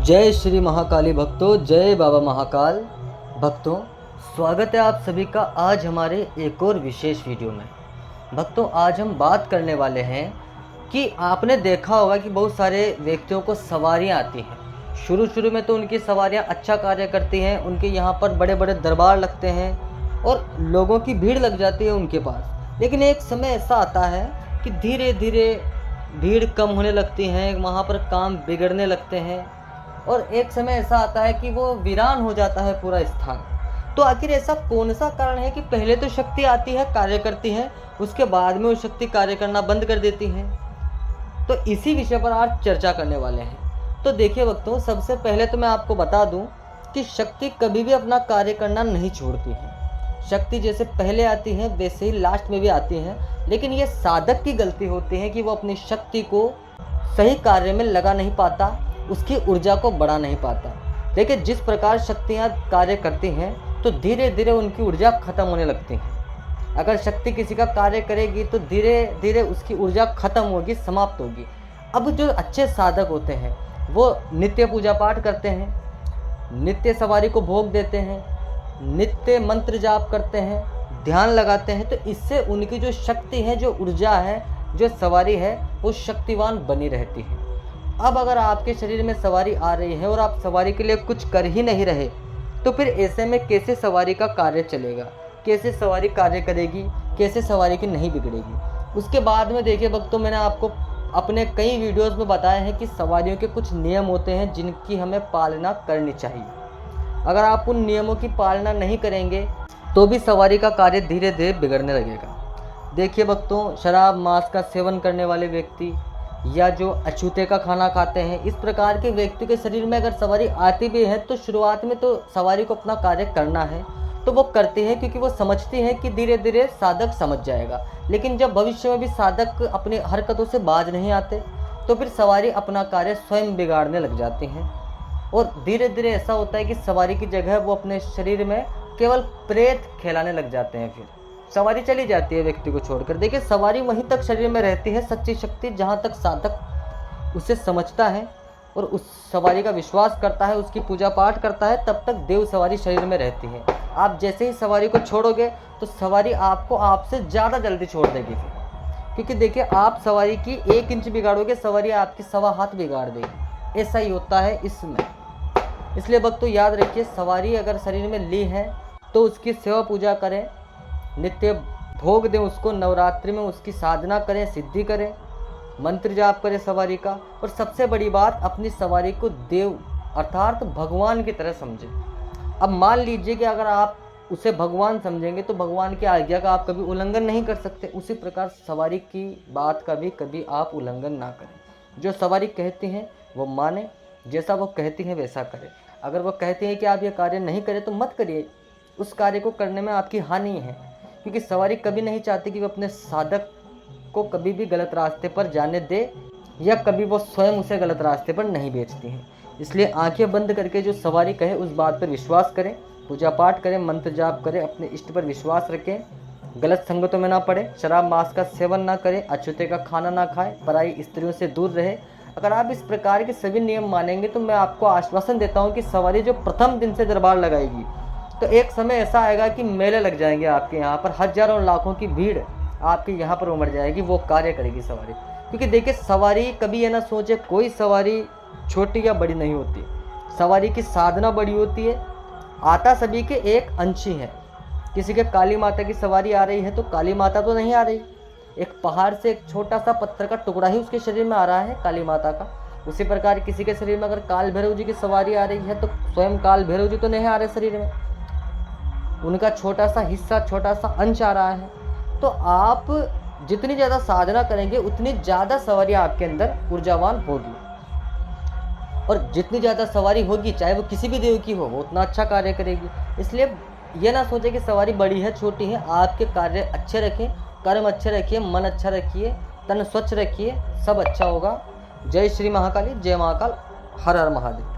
जय श्री महाकाली भक्तों, जय बाबा महाकाल भक्तों। स्वागत है आप सभी का आज हमारे एक और विशेष वीडियो में। भक्तों, आज हम बात करने वाले हैं कि आपने देखा होगा कि बहुत सारे व्यक्तियों को सवारियां आती हैं। शुरू में तो उनकी सवारियां अच्छा कार्य करती हैं, उनके यहाँ पर बड़े बड़े दरबार लगते हैं और लोगों की भीड़ लग जाती है उनके पास। लेकिन एक समय ऐसा आता है कि धीरे धीरे भीड़ कम होने लगती है, वहाँ पर काम बिगड़ने लगते हैं और एक समय ऐसा आता है कि वो वीरान हो जाता है पूरा स्थान। तो आखिर ऐसा कौन सा कारण है कि पहले तो शक्ति आती है, कार्य करती है, उसके बाद में वो शक्ति कार्य करना बंद कर देती है। तो इसी विषय पर आज चर्चा करने वाले हैं। तो देखिए भक्तों, सबसे पहले तो मैं आपको बता दूं कि शक्ति कभी भी अपना कार्य करना नहीं छोड़ती है। शक्ति जैसे पहले आती है वैसे ही लास्ट में भी आती है, लेकिन ये साधक की गलती होती है कि वो अपनी शक्ति को सही कार्य में लगा नहीं पाता, उसकी ऊर्जा को बढ़ा नहीं पाता। देखिए, जिस प्रकार शक्तियाँ कार्य करती हैं तो धीरे धीरे उनकी ऊर्जा खत्म होने लगती है। अगर शक्ति किसी का कार्य करेगी तो धीरे धीरे उसकी ऊर्जा खत्म होगी, समाप्त होगी। अब जो अच्छे साधक होते हैं वो नित्य पूजा पाठ करते हैं, नित्य सवारी को भोग देते हैं, नित्य मंत्र जाप करते हैं, ध्यान लगाते हैं, तो इससे उनकी जो शक्ति है, जो ऊर्जा है, जो सवारी है, वो शक्तिवान बनी रहती है। अब अगर आपके शरीर में सवारी आ रही है और आप सवारी के लिए कुछ कर ही नहीं रहे, तो फिर ऐसे में कैसे सवारी का कार्य चलेगा, कैसे सवारी कार्य करेगी, कैसे सवारी की नहीं बिगड़ेगी। उसके बाद में देखिए भक्तों, मैंने आपको अपने कई वीडियोस में बताया है कि सवारियों के कुछ नियम होते हैं जिनकी हमें पालना करनी चाहिए। अगर आप उन नियमों की पालना नहीं करेंगे तो भी सवारी का कार्य धीरे धीरे बिगड़ने लगेगा। देखिए भक्तों, शराब मांस का सेवन करने वाले व्यक्ति या जो अछूते का खाना खाते हैं, इस प्रकार के व्यक्ति के शरीर में अगर सवारी आती भी है तो शुरुआत में तो सवारी को अपना कार्य करना है तो वो करते हैं, क्योंकि वो समझती हैं कि धीरे धीरे साधक समझ जाएगा। लेकिन जब भविष्य में भी साधक अपनी हरकतों से बाज नहीं आते तो फिर सवारी अपना कार्य स्वयं बिगाड़ने लग जाती हैं और धीरे धीरे ऐसा होता है कि सवारी की जगह वो अपने शरीर में केवल प्रेत खेलाने लग जाते हैं। फिर सवारी चली जाती है व्यक्ति को छोड़कर। देखिए, सवारी वहीं तक शरीर में रहती है, सच्ची शक्ति, जहाँ तक साधक उसे समझता है और उस सवारी का विश्वास करता है, उसकी पूजा पाठ करता है, तब तक देव सवारी शरीर में रहती है। आप जैसे ही सवारी को छोड़ोगे तो सवारी आपको आपसे ज़्यादा जल्दी छोड़ देगी फिर, क्योंकि देखिए, आप सवारी की 1 इंच बिगाड़ोगे, सवारी आपकी 1.25 हाथ बिगाड़ देगी। ऐसा ही होता है इसमें। इसलिए भक्तों याद रखिए, सवारी अगर शरीर में ली है तो उसकी सेवा पूजा करें, नित्य भोग दें उसको, नवरात्रि में उसकी साधना करें, सिद्धि करें, मंत्र जाप करें सवारी का। और सबसे बड़ी बात, अपनी सवारी को देव अर्थात भगवान की तरह समझें। अब मान लीजिए कि अगर आप उसे भगवान समझेंगे तो भगवान की आज्ञा का आप कभी उल्लंघन नहीं कर सकते। उसी प्रकार सवारी की बात का भी कभी आप उल्लंघन ना करें। जो सवारी कहती हैं वो माने, जैसा वो कहती हैं वैसा करें। अगर वो कहती हैं कि आप ये कार्य नहीं करें तो मत करिए, उस कार्य को करने में आपकी हानि है, क्योंकि सवारी कभी नहीं चाहती कि वो अपने साधक को कभी भी गलत रास्ते पर जाने दे या कभी वो स्वयं उसे गलत रास्ते पर नहीं बेचती हैं। इसलिए आंखें बंद करके जो सवारी कहे उस बात पर विश्वास करें, पूजा पाठ करें, मंत्र जाप करें, अपने इष्ट पर विश्वास रखें, गलत संगतों में ना पड़े, शराब मांस का सेवन ना करें, अछूते का खाना ना खाएं, पराई स्त्रियों से दूर रहे। अगर आप इस प्रकार के सभी नियम मानेंगे तो मैं आपको आश्वासन देता हूँ कि सवारी जो प्रथम दिन से दरबार लगाएगी तो एक समय ऐसा आएगा कि मेले लग जाएंगे आपके यहाँ पर, हजारों लाखों की भीड़ आपके यहाँ पर उमड़ जाएगी, वो कार्य करेगी सवारी। क्योंकि देखिए, सवारी कभी ये ना सोचे, कोई सवारी छोटी या बड़ी नहीं होती, सवारी की साधना बड़ी होती है। आता सभी के एक अंश ही है। किसी के काली माता की सवारी आ रही है तो काली माता तो नहीं आ रही, एक पहाड़ से एक छोटा सा पत्थर का टुकड़ा ही उसके शरीर में आ रहा है काली माता का। उसी प्रकार किसी के शरीर में अगर काल भैरव जी की सवारी आ रही है तो स्वयं काल भैरव जी तो नहीं आ रहे शरीर में, उनका छोटा सा हिस्सा, छोटा सा अंश आ रहा है। तो आप जितनी ज़्यादा साधना करेंगे उतनी ज़्यादा सवारी आपके अंदर ऊर्जावान होगी, और जितनी ज़्यादा सवारी होगी चाहे वो किसी भी देव की हो, वो उतना अच्छा कार्य करेगी। इसलिए ये ना सोचे कि सवारी बड़ी है छोटी है, आपके कार्य अच्छे रखें, कर्म अच्छे रखिए, मन अच्छा रखिए, तन स्वच्छ रखिए, सब अच्छा होगा। जय श्री महाकाली, जय महाकाल, हर हर महादेव।